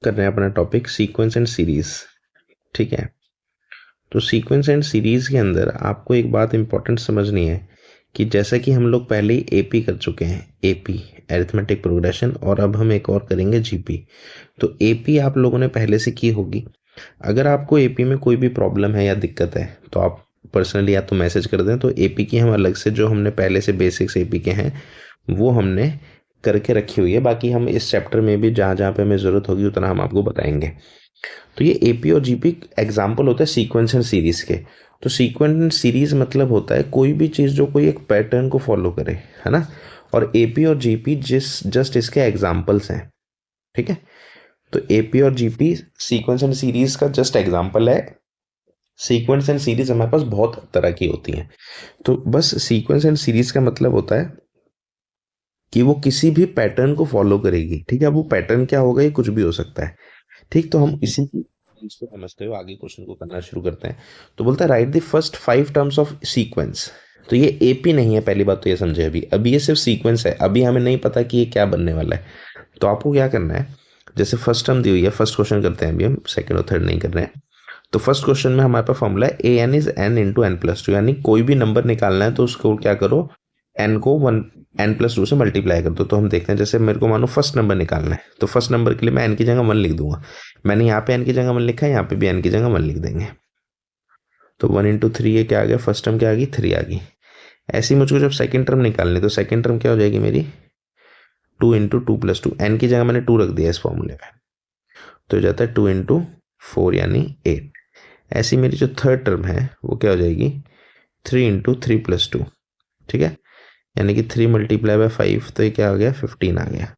कर रहे हैं अपना टॉपिक सीक्वेंस एंड सीरीज। ठीक है, तो सीक्वेंस एंड सीरीज के अंदर आपको एक बात इंपॉर्टेंट समझनी है कि जैसा कि हम लोग पहले ही एपी कर चुके हैं, एपी अरिथमेटिक प्रोग्रेशन, और अब हम एक और करेंगे जीपी। तो एपी आप लोगों ने पहले से की होगी। अगर आपको एपी में कोई भी प्रॉब्लम है या दिक्कत है तो आप पर्सनली या तो मैसेज कर दें, तो एपी की हम अलग से जो हमने पहले से बेसिक्स एपी के हैं वो हमने करके रखी हुई है। बाकी हम इस चैप्टर में भी जहाँ जहाँ पे हमें ज़रूरत होगी उतना हम आपको बताएंगे। तो ये एपी और जीपी एग्जाम्पल होता है सीक्वेंस एंड सीरीज के। तो सीक्वेंस एंड सीरीज मतलब होता है कोई भी चीज़ जो कोई एक पैटर्न को फॉलो करे, है ना। और एपी और जीपी जस्ट इसके एग्जाम्पल्स हैं। ठीक है, तो एपी और जीपी सीक्वेंस एंड सीरीज का जस्ट एग्जाम्पल है। सीक्वेंस एंड सीरीज हमारे पास बहुत तरह की होती हैं। तो बस सीक्वेंस एंड सीरीज का मतलब होता है कि वो किसी भी पैटर्न को फॉलो करेगी। ठीक है, वो पैटर्न क्या होगा ये कुछ भी हो सकता है। ठीक, तो हम इसी की इसको समझते हुए आगे क्वेश्चन को करना शुरू करते हैं। तो बोलता है right the first 5 terms of sequence. तो ये एपी नहीं है, पहली बात तो ये समझे। अभी ये सिर्फ सीक्वेंस है, अभी हमें नहीं पता कि ये क्या बनने वाला है। तो आपको क्या करना है, जैसे फर्स्ट टर्म दी हुई है, फर्स्ट क्वेश्चन करते हैं, अभी हम सेकंड और थर्ड नहीं कर रहे हैं। तो फर्स्ट क्वेश्चन में हमारे पास फॉर्मूला है a n is n into n plus two, यानी कोई भी नंबर निकालना है तो उसको क्या करो, एन को एन प्लस टू से मल्टीप्लाई कर दो। तो हम देखते हैं, जैसे मेरे को मानो फर्स्ट नंबर निकालना है, तो फर्स्ट नंबर के लिए मैं एन की जगह 1 लिख दूंगा। मैंने यहाँ पे एन की जगह 1 लिखा है, यहाँ पे भी एन की जगह 1 लिख देंगे। तो 1 इंटू 3 ये क्या आ गया, फर्स्ट टर्म क्या आ गई, 3 आ गई। ऐसे ही मुझको जब सेकंड टर्म निकालनी, तो सेकंड टर्म क्या हो जाएगी मेरी, 2 इंटू 2 प्लस 2, एन की जगह मैंने 2 रख दिया इस फॉर्मूले में, तो हो जाता है 2 इंटू 4 यानी 8। ऐसी मेरी जो थर्ड टर्म है वो क्या हो जाएगी, 3 इंटू 3 प्लस 2। ठीक है, यानी कि 3 मल्टीप्लाई बाय 5, तो ये क्या आ गया, 15 आ गया।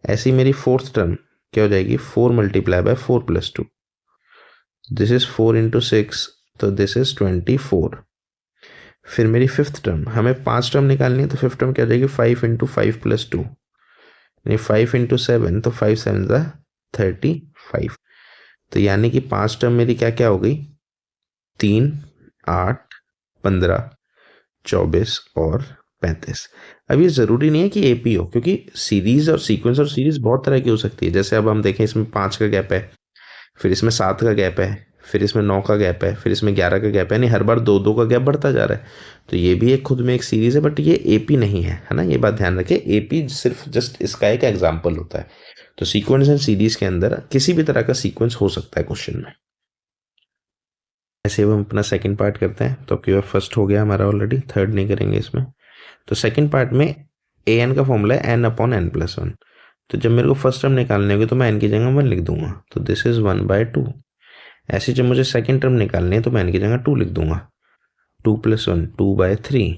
ऐसी मेरी फोर्थ टर्म क्या हो जाएगी, 4 multiply by 4 plus 2, this is 4 into 6, तो दिस इज 24। फिर मेरी फिफ्थ टर्म, हमें 5 टर्म निकालनी है, तो फिफ्थ टर्म क्या हो जाएगी, 5 इंटू 5 प्लस 2, यानी 5 इंटू 7, तो 5 7 ज़ा 35। तो यानी कि 5 टर्म मेरी क्या क्या हो गई, 3 8 15 24 और 35। अब ये ज़रूरी नहीं है कि एपी हो, क्योंकि सीरीज और सीक्वेंस और सीरीज बहुत तरह की हो सकती है। जैसे अब हम देखें, इसमें 5 का गैप है, फिर इसमें 7 का गैप है, फिर इसमें 9 का गैप है, फिर इसमें 11 का गैप है, यानी हर बार 2 2 का गैप बढ़ता जा रहा है। तो ये भी एक खुद में एक सीरीज है, बट ये एपी नहीं है ना, ये बात ध्यान रखें। एपी सिर्फ जस्ट इसका एक एग्जाम्पल होता है। तो सीक्वेंस एंड सीरीज के अंदर किसी भी तरह का सीक्वेंस हो सकता है क्वेश्चन में। ऐसे हम अपना सेकंड पार्ट करते हैं। तो अब फर्स्ट हो गया हमारा ऑलरेडी, थर्ड नहीं करेंगे इसमें। तो सेकंड पार्ट में ए एन का फॉर्मूला है एन अपॉन एन प्लस 1। तो जब मेरे को फर्स्ट टर्म निकालने होगी तो मैं एन की जगह 1 लिख दूंगा, तो दिस इज 1/2। ऐसे जब मुझे सेकंड टर्म निकालनी है तो मैं एन की जगह 2 लिख दूंगा, 2 + 1 2/3।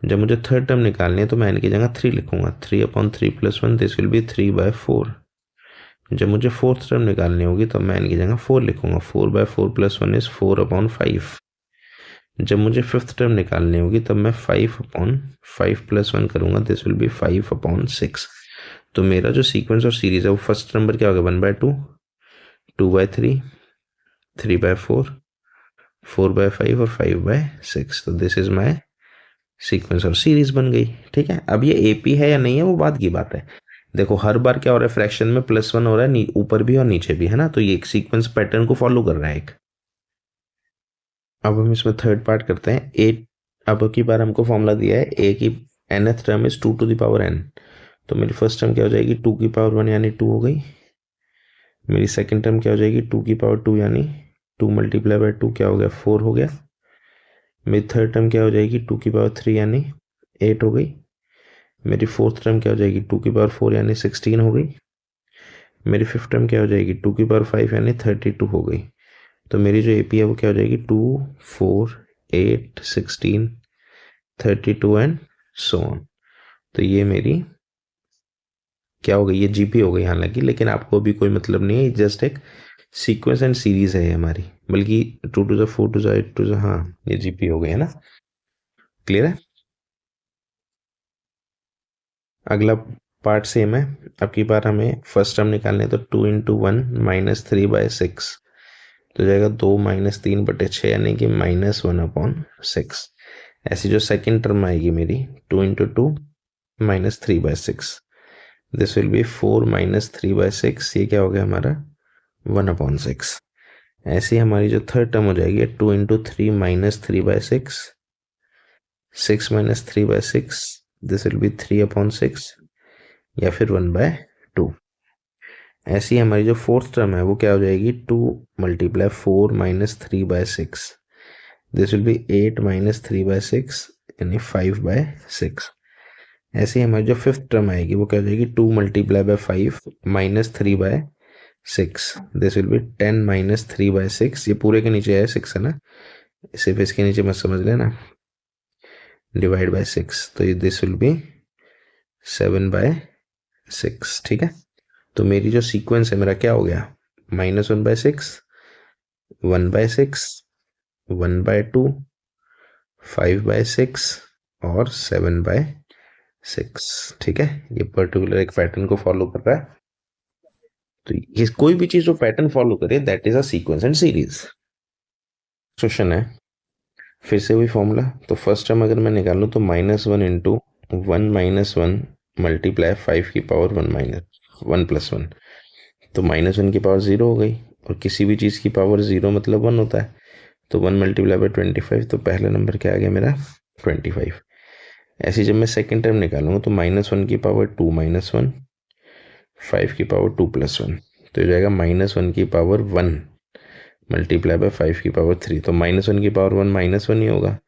जब मुझे थर्ड टर्म निकालनी है तो मैं एन की जगह 3 लिखूंगा, 3/3 + 1, दिस विल बी 3/4। जब मुझे फोर्थ टर्म निकालनी होगी तो मैं एन की जगह 4 लिखूंगा, 4/4 + 1 इज 4/5। जब मुझे फिफ्थ टर्म निकालनी होगी तब मैं 5/5 + 1 करूंगा, दिस विल बी 5/6। तो मेरा जो सीक्वेंस और सीरीज है वो फर्स्ट नंबर क्या होगा, 1/2 2/3 3/4 4/5 और 5/6। तो दिस इज माई सीक्वेंस और सीरीज बन गई। ठीक है, अब ये एपी है या नहीं है वो बात की बात है। देखो हर बार क्या हो रहा है, फ्रैक्शन में +1 हो रहा है, ऊपर भी और नीचे भी, है ना। तो ये एक सीक्वेंस पैटर्न को फॉलो कर रहा है एक। अब हम इसमें थर्ड पार्ट करते हैं। ए अब की बार हमको फॉर्मूला दिया है, ए की nth term is 2 to the power n। तो मेरी फर्स्ट टर्म क्या हो जाएगी, 2 की पावर 1 यानी 2 हो गई। मेरी सेकंड टर्म क्या हो जाएगी, 2 की पावर 2 यानी 2 मल्टीप्लाई बाय 2 क्या हो गया, 4 हो गया। मेरी थर्ड टर्म क्या हो जाएगी, 2 की पावर 3 यानी 8 हो गई। मेरी फोर्थ टर्म क्या हो जाएगी, 2 की पावर 4 यानी 16 हो गई। मेरी फिफ्थ टर्म क्या हो जाएगी, 2 की पावर 5 यानी 32 हो गई। तो मेरी जो एपी है वो क्या हो जाएगी, 2 4 8 16 32 एंड सो ऑन। तो ये मेरी क्या हो गई, ये जीपी हो गई हालांकि, लेकिन आपको भी कोई मतलब नहीं है, जस्ट एक सीक्वेंस एंड सीरीज है हमारी। बल्कि 2 to the 4 to the 8 to the, हाँ ये जीपी हो गई है ना। क्लियर है। अगला पार्ट सेम है। अब की बार हमें फर्स्ट टर्म निकालने, तो 2 इंटू 1 -3/6, तो जाएगा 2 - 3/6 यानी कि -1/6। ऐसी जो सेकंड टर्म आएगी मेरी, 2 into 2 -3/6, this will B 4 minus 3/6, ये क्या हो गया हमारा 1/6। ऐसी हमारी जो थर्ड टर्म हो जाएगी 2 into 3 minus 3/6, 6 minus 3/6, this will B 3/6 या फिर 1/2। ऐसी हमारी जो फोर्थ टर्म है वो क्या हो जाएगी 2 multiply 4 minus 3/6, this will B 8 minus 3/6 यानी 5/6। ऐसे हमारी जो फिफ्थ टर्म आएगी वो क्या हो जाएगी 2 multiply by 5 minus 3/6, this will B 10 minus 3/6, ये पूरे के नीचे है 6 है ना, सिर्फ इसके नीचे मत समझ लेना, डिवाइड बाय 6, तो ये दिस विल बी 7/6। ठीक है, तो मेरी जो सीक्वेंस है मेरा क्या हो गया -1/6, 1/6, 1/2, 5/6 और 7/6। ठीक है, ये पर्टिकुलर एक पैटर्न को फॉलो कर रहा है। तो ये कोई भी चीज जो पैटर्न फॉलो करे that is a sequence and series. Question है फिर से वही फॉर्मूला, तो फर्स्ट टर्म अगर मैं निकालूं तो -1 इंटू 1 माइनस 1 मल्टीप्लाई 5 की पावर 1 प्लस 1, तो -1 की पावर 0 हो गई, और किसी भी चीज़ की पावर 0 मतलब 1 होता है, तो 1 मल्टीप्लाई बाय 25, तो पहला नंबर क्या आ गया मेरा 25। ऐसे जब मैं सेकेंड टर्म निकालूंगा तो -1 की पावर 2 माइनस 1, 5 की पावर 2 प्लस 1, तो हो जाएगा -1 की पावर 1 मल्टीप्लाई बाय 5 की पावर 3, तो -1 की पावर 1 -1 ही होगा,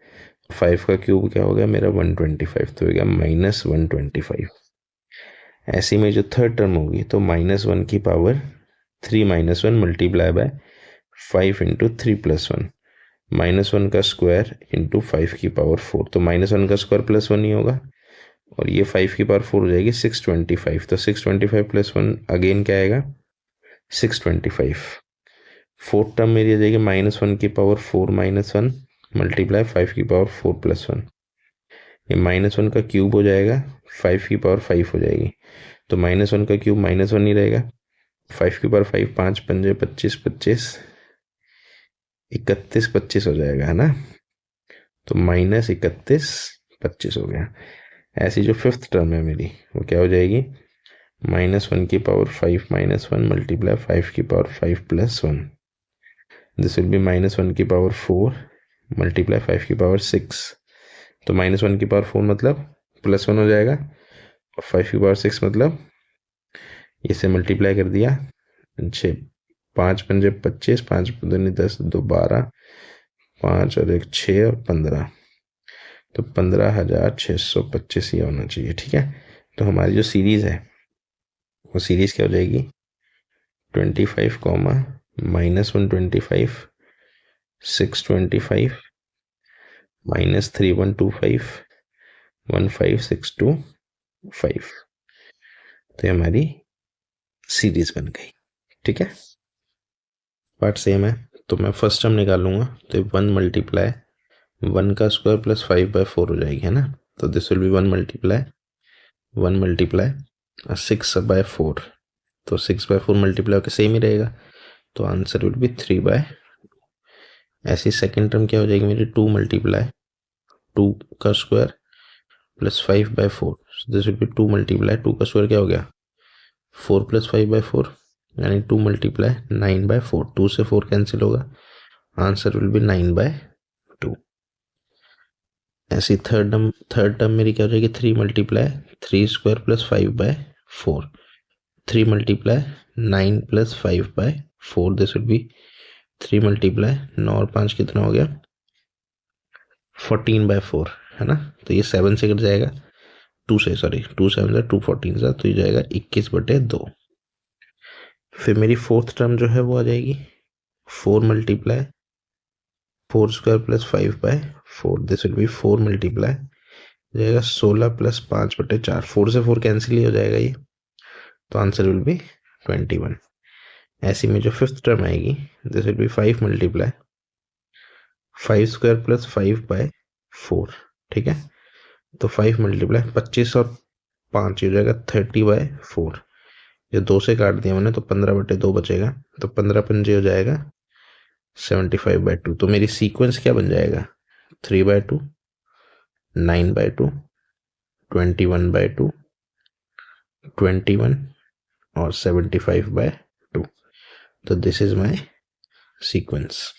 5 का क्यूब क्या होगा मेरा 125, तो हो गया -125। ऐसी में जो थर्ड टर्म होगी तो -1 की power 3 minus 1 multiply by 5 into 3 plus 1, -1 का स्क्वायर इंटू 5 की पावर 4, तो -1 का स्क्वायर प्लस 1 ही होगा, और ये 5 की पावर 4 हो जाएगी 625, तो 625 प्लस 1 अगेन क्या आएगा 625। फोर्थ टर्म मेरी आ जाएगी -1 की पावर 4 माइनस 1 मल्टीप्लाई 5 की पावर 4 प्लस 1, ये -1 का क्यूब हो जाएगा 5 की पावर 5 हो जाएगी, तो -1 का क्यूब -1 ही रहेगा, 5 की पावर 5, 5 पंजे 25, 25 31 25 हो जाएगा है ना, तो -31 25 हो गया। ऐसी जो फिफ्थ टर्म है मेरी वो क्या हो जाएगी -1 की पावर 5 माइनस 1 मल्टीप्लाई 5 की power 5 plus 1, this will B -1 की पावर 4 मल्टीप्लाई 5 की पावर 6, तो -1 की पावर 4 मतलब +1 हो जाएगा, और 5 की पावर 6 मतलब इसे मल्टीप्लाई कर दिया 6, 5 पंजे 25, 5 दूनी 10, 2 12, 5 और 1 6 और 15, तो 15,625 ये होना चाहिए। ठीक है, तो हमारी जो सीरीज है वो सीरीज क्या हो जाएगी 25, -125, 625, -3125, 15625, तो ये हमारी सीरीज बन गई। ठीक है, पार्ट सेम है, तो मैं फर्स्ट टर्म निकालूंगा, तो 1 मल्टीप्लाई 1 का स्क्वायर प्लस 5/4 हो जाएगी है ना, तो दिस विल बी 1 मल्टीप्लाई 6/4, तो 6/4 मल्टीप्लाई होकर सेम ही रहेगा, तो आंसर विल बी 3/2। ऐसी सेकेंड टर्म क्या हो जाएगी मेरी 2 मल्टीप्लाई 2 का square plus 5/4, this will B 2 multiply 2 का स्क्वायर क्या हो गया 4 प्लस 5/4, यानी 2 मल्टीप्लाई 9/4, 2 से 4 कैंसिल होगा, आंसर विल बी 9/2। ऐसी थर्ड टर्म मेरी क्या हो जाएगी 3 multiply 3 square plus 5/4, 3 multiply 9 plus 5/4, this will be 3 multiply 9 और 5 कितना हो गया 14/4 है ना, तो ये 7 से कट जाएगा 2 से, सॉरी 2 7 2 14, तो ये जाएगा 21/2। फिर मेरी फोर्थ टर्म जो है वो आ जाएगी 4 multiply 4 square plus 5/4, this will B 4 multiply जाएगा 16 प्लस 5/4, 4 से 4 कैंसिल ही हो जाएगा ये, तो आंसर विल बी 21। ऐसी में जो फिफ्थ टर्म आएगी this will B 5 multiply 5 square plus 5/4। ठीक है, तो 5 मल्टीप्लाई 25 और 5 हो जाएगा 30/4, ये 2 से काट दिया मैंने तो 15/2 बचेगा, तो 15 पंजे हो जाएगा 75/2, तो मेरी सीक्वेंस क्या बन जाएगा 3/2, 9/2, 21/2, 21 और 75/2। तो this is my sequence.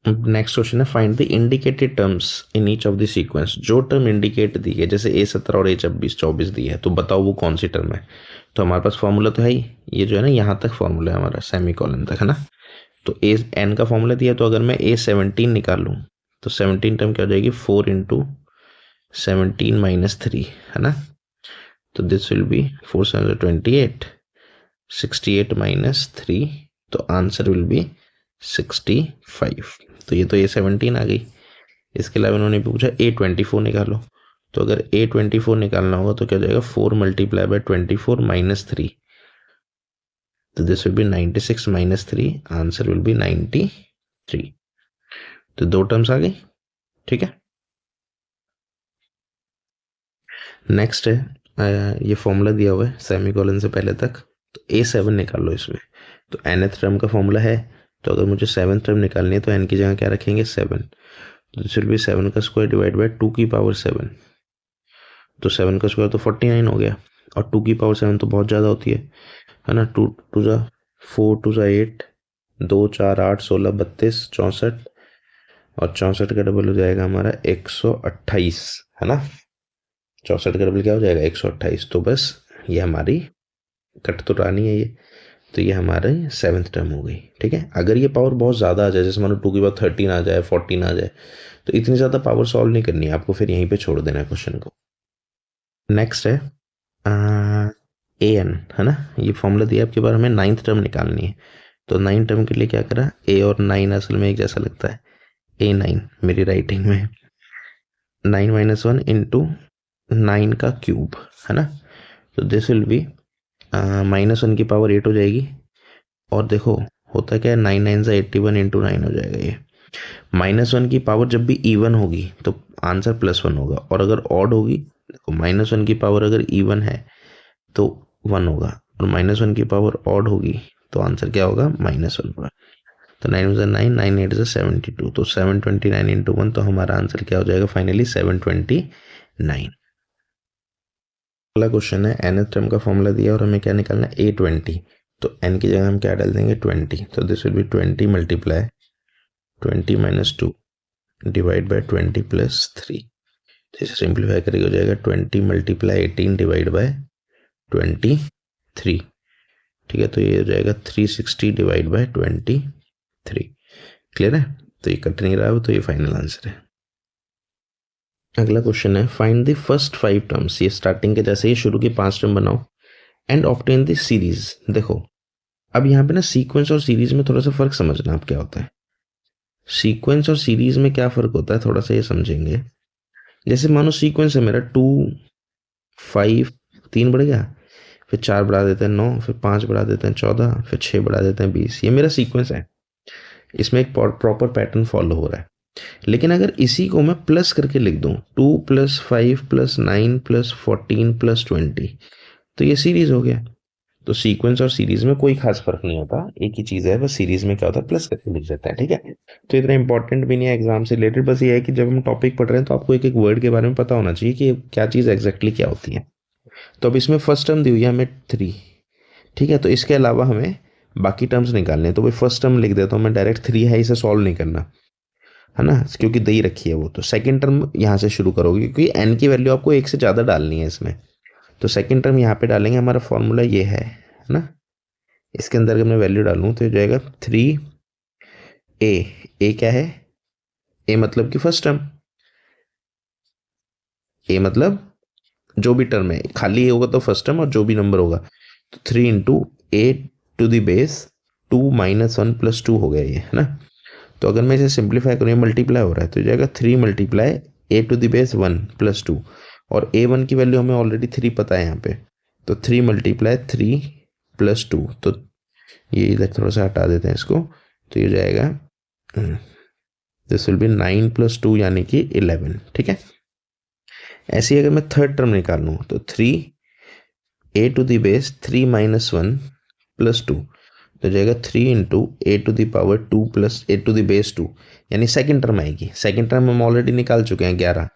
Next question है find the indicated terms in each of the sequence. जो टर्म इंडिकेट दी है, जैसे A17 और A24 दी है, तो बताओ वो कौन सी टर्म है। तो हमारे पास फॉर्मूला तो है ही, ये जो है ना यहाँ तक फॉर्मूला है हमारा, सेमीकोलन तक है ना। तो एन का फॉर्मूला दिया, तो अगर मैं A17 निकाल लूँ तो 17 टर्म क्या हो जाएगी, 4 × 17 - 3 है ना। तो दिस विल बी 4 × 7 = 28, 68 - 3, तो आंसर विल बी 65। तो ये तो A17 आ गई। इसके अलावा उन्होंने पूछा A24 निकालो। तो अगर A24 निकालना होगा तो क्या हो जाएगा, 4 × 24 - 3, तो this will B 96 - 3, answer will be 93। तो दो टर्म्स आ गई, ठीक है। नेक्स्ट है ये फॉर्मूला दिया हुआ है सेमीकोलन से पहले तक, तो A7 निकाल लो इसमें। तो nth टर्म का फॉर्मूला है, तो अगर मुझे 7th टर्म निकालनी है तो n की जगह क्या रखेंगे, 7। तो दिस विल बी 7 का स्क्वायर डिवाइड बाय 2 की पावर 7। तो 7 का स्क्वायर तो 49 हो गया, और 2 की पावर 7 तो बहुत ज़्यादा होती है ना। 2 2 ज़ा 4, 2 ज़ा 8, 2 4 8 16 32 64, और 64 का डबल हो जाएगा हमारा 128 है ना। 64 का डबल क्या हो जाएगा, 128। तो बस ये हमारी कट तो रानी है ये, तो ये हमारे 7th टर्म हो गई, ठीक है। अगर ये पावर बहुत ज़्यादा आ जाए, जैसे मानो 2 की पावर 13 आ जाए, 14 आ जाए, तो इतनी ज़्यादा पावर सॉल्व नहीं करनी है आपको, फिर यहीं पे छोड़ देना है क्वेश्चन को। नेक्स्ट है an है ना। ये फॉर्मूला दिया आपके बार, हमें 9th टर्म निकालनी है। तो 9 टर्म के लिए क्या करा, a और 9 असल में एक जैसा लगता है, A9 मेरी राइटिंग में 9 - 1 × 9 का क्यूब है ना। तो दिस विल बी -1 की पावर 8 हो जाएगी, और देखो होता क्या है, 9 9 × 81 × 9 हो जाएगा ये। -1 की पावर जब भी इवन होगी तो आंसर +1 होगा, और अगर ऑड होगी, देखो -1 की पावर अगर इवन है तो 1 होगा, और -1 की पावर ऑड होगी तो आंसर क्या होगा, -1 होगा। तो 9 × 9 9 8 = 72, तो 729 × 1, तो हमारा आंसर क्या हो जाएगा फाइनली, 729। अगला क्वेश्चन है nth टर्म का फॉर्मूला दिया और हमें क्या निकालना है, A20। तो n की जगह हम क्या डाल देंगे, 20। तो this will B 20 × 20 - 2 divide bye 20 + 3। इसे सिंप्लीफाई करके हो जाएगा 20 × 18 डिवाइड बाय 23, ठीक है। तो ये हो जाएगा 360 डिवाइड बाय 23। क्लियर है, तो ये कट नहीं रहा, तो ये फाइनल आंसर है। अगला क्वेश्चन है फाइंड द फर्स्ट 5 टर्म्स। ये स्टार्टिंग के जैसे ही शुरू के 5 टर्म बनाओ एंड ऑब्टेन द सीरीज। देखो अब यहाँ पे ना सीक्वेंस और सीरीज में थोड़ा सा फर्क समझना आप क्या होता है। सीक्वेंस और सीरीज में क्या फर्क होता है, थोड़ा सा ये समझेंगे। जैसे मानो सीक्वेंस है मेरा 2 5 3 बढ़ गया, फिर 4 बढ़ा देते हैं 9, फिर 5 बढ़ा देते हैं 14, फिर 6 बढ़ा देते हैं 20। ये मेरा सीक्वेंस है, इसमें एक प्रॉपर पैटर्न फॉलो हो रहा है। लेकिन अगर इसी को मैं प्लस करके लिख दूं, 2 + 5 + 9 + 14 + 20, तो ये सीरीज हो गया। तो सीक्वेंस और सीरीज में कोई खास फर्क नहीं होता, एक ही चीज है, बस सीरीज में क्या होता है, प्लस करके लिख देता है, ठीक है। तो इतना इंपॉर्टेंट भी नहीं है एग्जाम से रिलेटेड, बस ये है कि जब हम टॉपिक पढ़ रहे हैं तो आपको एक एक वर्ड के बारे में पता होना चाहिए कि क्या चीज एग्जैक्टली क्या होती है। तो अब इसमें फर्स्ट टर्म दी हुई है हमें 3, ठीक है। तो इसके अलावा हमें बाकी टर्म्स निकालने हैं, तो भाई फर्स्ट टर्म लिख देता हूँ मैं डायरेक्ट, 3 है, इसे सॉल्व नहीं करना है ना, क्योंकि दे ही रखी है वो। तो सेकंड टर्म यहाँ से शुरू करोगे, क्योंकि n की वैल्यू आपको 1 से ज़्यादा डालनी है इसमें। तो सेकंड टर्म यहाँ पे डालेंगे, हमारा फॉर्मूला ये है ना। इसके अंदर अगर मैं वैल्यू डालूँ तो हो जाएगा 3a। a क्या है, a मतलब कि फर्स्ट टर्म, a मतलब जो भी टर्म है, खाली a होगा तो फर्स्ट टर्म, और जो भी नंबर होगा। तो 3 × a⁻² 1 + 2 हो गया ये, है ना। तो अगर मैं इसे सिंप्लीफाई करूँ, मल्टीप्लाई हो रहा है, तो जाएगा 3 × a⁻1 + 2, और a1 की वैल्यू हमें ऑलरेडी 3 पता है यहाँ पे। तो 3 × 3 + 2, तो ये थोड़ा सा हटा देते हैं इसको, तो ये जाएगा दिस विल बी 9 + 2 यानी कि 11, ठीक है। ऐसे ही अगर मैं थर्ड टर्म निकालूँ तो 3a⁻³ 3 - 1 + 2, तो जाएगा 3 × a⁻² + a⁻², यानी सेकंड टर्म आएगी। सेकंड टर्म हम ऑलरेडी निकाल चुके हैं 11,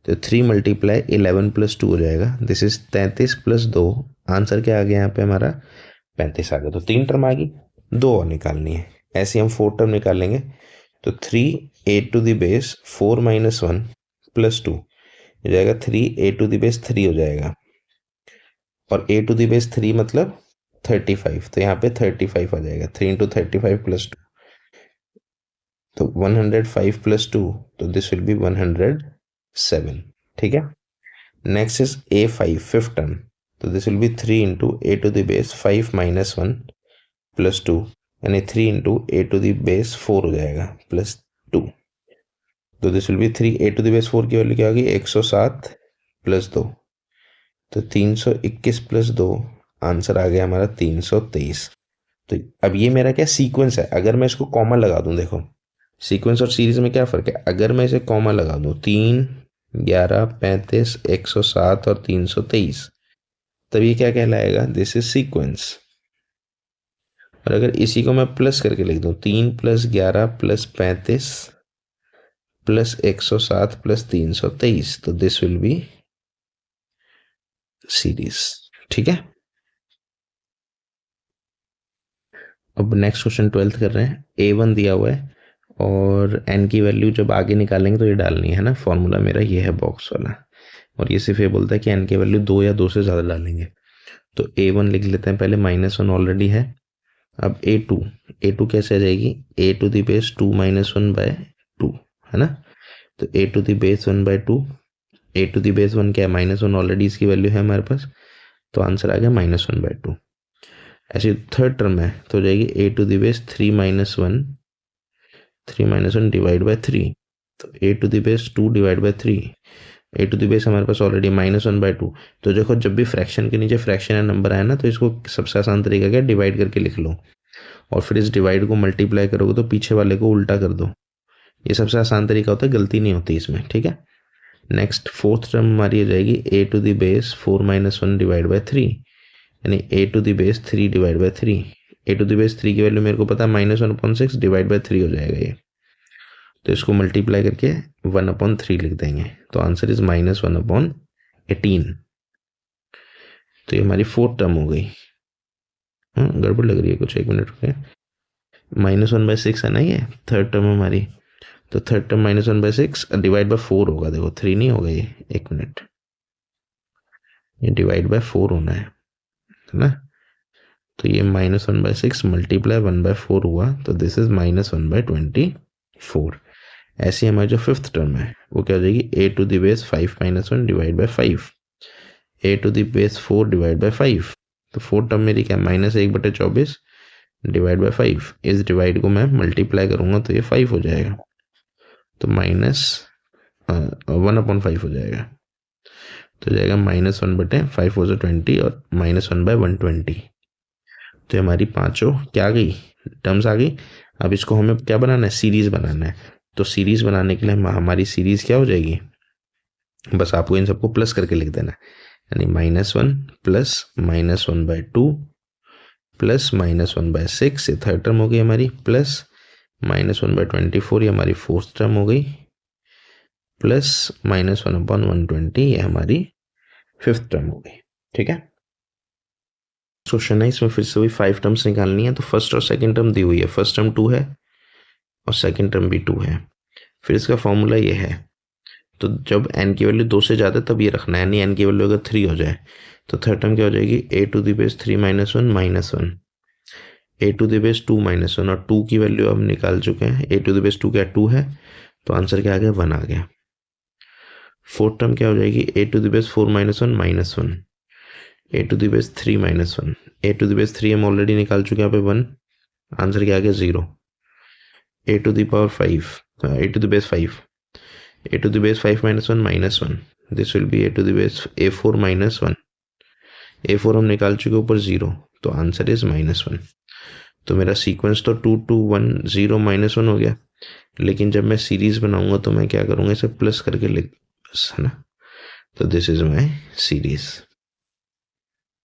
तो 3 मल्टीप्लाई 11 प्लस 2 हो जाएगा, दिस इज 33 प्लस 2, आंसर क्या आ गया यहाँ पे हमारा 35 आ गया। तो 3 टर्म आ गई, 2 और निकालनी है, ऐसे हम 4 टर्म निकालेंगे। तो 3a to the base 4 minus 1 plus 2 हो जाएगा 3a टू द बेस 3 हो जाएगा, और a टू द बेस 3 मतलब 35, तो यहाँ पे 35 आ जाएगा, 3 इंटू 35 प्लस 2, तो 105 प्लस 2, तो दिस विल बी 107। ठीक है, next is a5 fifth term, तो this will be 3 into a to the base 5 minus 1 plus 2, यानी 3 into a to the base 4 हो जाएगा प्लस 2, तो this will be 3 a to the base 4 की value क्या होगी 107 प्लस 2, तो 321 प्लस 2, आंसर आ गया हमारा 323। तो अब ये मेरा क्या सीक्वेंस है, अगर मैं इसको कॉमा लगा दूं, देखो सीक्वेंस और सीरीज में क्या फ़र्क है, अगर मैं इसे कॉमा लगा दूं 3, 11, 35, 107 और 323, तब ये क्या कहलाएगा, दिस इज सीक्वेंस। और अगर इसी को मैं प्लस करके लिख दूं 3 प्लस 11 प्लस 35 प्लस 107 प्लस 323, तो दिस विल बी सीरीज। ठीक है, अब नेक्स्ट क्वेश्चन 12th कर रहे हैं। a1 दिया हुआ है और n की वैल्यू जब आगे निकालेंगे तो ये डालनी है ना, फॉर्मूला मेरा ये है बॉक्स वाला, और ये सिर्फ ये बोलता है कि n की वैल्यू 2 या 2 से ज़्यादा डालेंगे। तो a1 लिख लेते हैं पहले, -1 ऑलरेडी है। अब a2 कैसे आ जाएगी, a to the base 2 minus 1 by 2 है ना, तो a to the base 1 by 2, a to the base 1 क्या है -1, ऑलरेडी इसकी वैल्यू है हमारे पास, तो आंसर आ गया -1 बाय 2। ऐसे थर्ड टर्म है तो हो जाएगी a to the base 3 minus 1 divide by 3, तो a to the base 2 divide by 3, a to the base हमारे पास ऑलरेडी -1 बाय 2। तो देखो जब भी फ्रैक्शन के नीचे फ्रैक्शन या नंबर आए ना, तो इसको सबसे आसान तरीका क्या, डिवाइड करके लिख लो, और फिर इस डिवाइड को मल्टीप्लाई करोगे तो पीछे वाले को उल्टा कर दो, ये सबसे आसान तरीका होता है, गलती नहीं होती इसमें। ठीक है, नेक्स्ट फोर्थ टर्म हमारी हो जाएगी a to the base 4 minus 1 divide by 3, यानी a to the base 3 divide by 3, a to the base 3 की वैल्यू मेरे को पता है -1/6 डिवाइड बाय 3 हो जाएगा ये, तो इसको मल्टीप्लाई करके 1/3 लिख देंगे, तो आंसर इज -1/18। तो ये हमारी फोर्थ टर्म हो गई। गड़बड़ लग रही है कुछ, 1 मिनट रुके, -1/6 है ना ये थर्ड टर्म हमारी, तो थर्ड टर्म -1/6 डिवाइड बाय 4 होगा, देखो 3 नहीं होगा ये, 1 मिनट, ये डिवाइड बाय 4 होना है ना, तो ये -1/6 मल्टीप्लाई 1/4 हुआ, तो दिस इज -1/24। ऐसी हमारी जो फिफ्थ टर्म है वो क्या हो जाएगी, a to the base 5 minus 1 divide by 5, a to the base 4 divide by 5, तो फोर्थ टर्म मेरी क्या -1/24 डिवाइड बाय 5, इस डिवाइड को मैं मल्टीप्लाई करूंगा तो ये 5 हो जाएगा, तो -1/5 हो जाएगा, तो जाएगा -1/5 हो जाए 20 और -1/120। तो हमारी पांचों क्या आ गई, टर्म्स आ गई। अब इसको हमें क्या बनाना है, सीरीज बनाना है, तो सीरीज बनाने के लिए हमारी सीरीज क्या हो जाएगी, बस आपको इन सबको प्लस करके लिख देना, यानी -1 प्लस -1/2 प्लस -1/6, ये थर्ड टर्म हो गई हमारी, प्लस -1/24 ये हमारी फोर्थ टर्म हो गई, प्लस -1/120 ये हमारी फिफ्थ टर्म हो गई। ठीक है, क्वेश्चन है, इसमें फिर से वही 5 टर्म्स निकालनी है। तो फर्स्ट और सेकंड टर्म दी हुई है, फर्स्ट टर्म 2 है और सेकंड टर्म भी 2 है। फिर इसका फॉर्मूला ये है, तो जब n की वैल्यू 2 से ज़्यादा तब ये रखना है, यानी n की वैल्यू अगर 3 हो जाए तो थर्ड टर्म क्या हो जाएगी, a to the base 3 minus 1 -1, a to the base 2 minus 1, और 2 की वैल्यू हम निकाल चुके हैं, a टू द बेस 2 क्या 2 है, तो आंसर क्या आ गया 1 आ गया। फोर्थ टर्म क्या हो जाएगी, a to the base 4 minus 1 -1, a to the base 3 minus 1, a to the base 3 हम ऑलरेडी निकाल चुके हैं यहाँ पे 1, आंसर क्या आ गया 0, a to the power 5, a to the base 5, a to the base 5 minus 1 -1, this will be a to the base a4 minus 1, a4 हम निकाल चुके ऊपर 0, तो आंसर इज -1। तो मेरा सीक्वेंस तो 2 2 1 0 -1 हो गया, लेकिन जब मैं सीरीज बनाऊंगा तो मैं क्या करूंगा, इसे प्लस करके लिख, बस है ना, तो दिस इज माई सीरीज।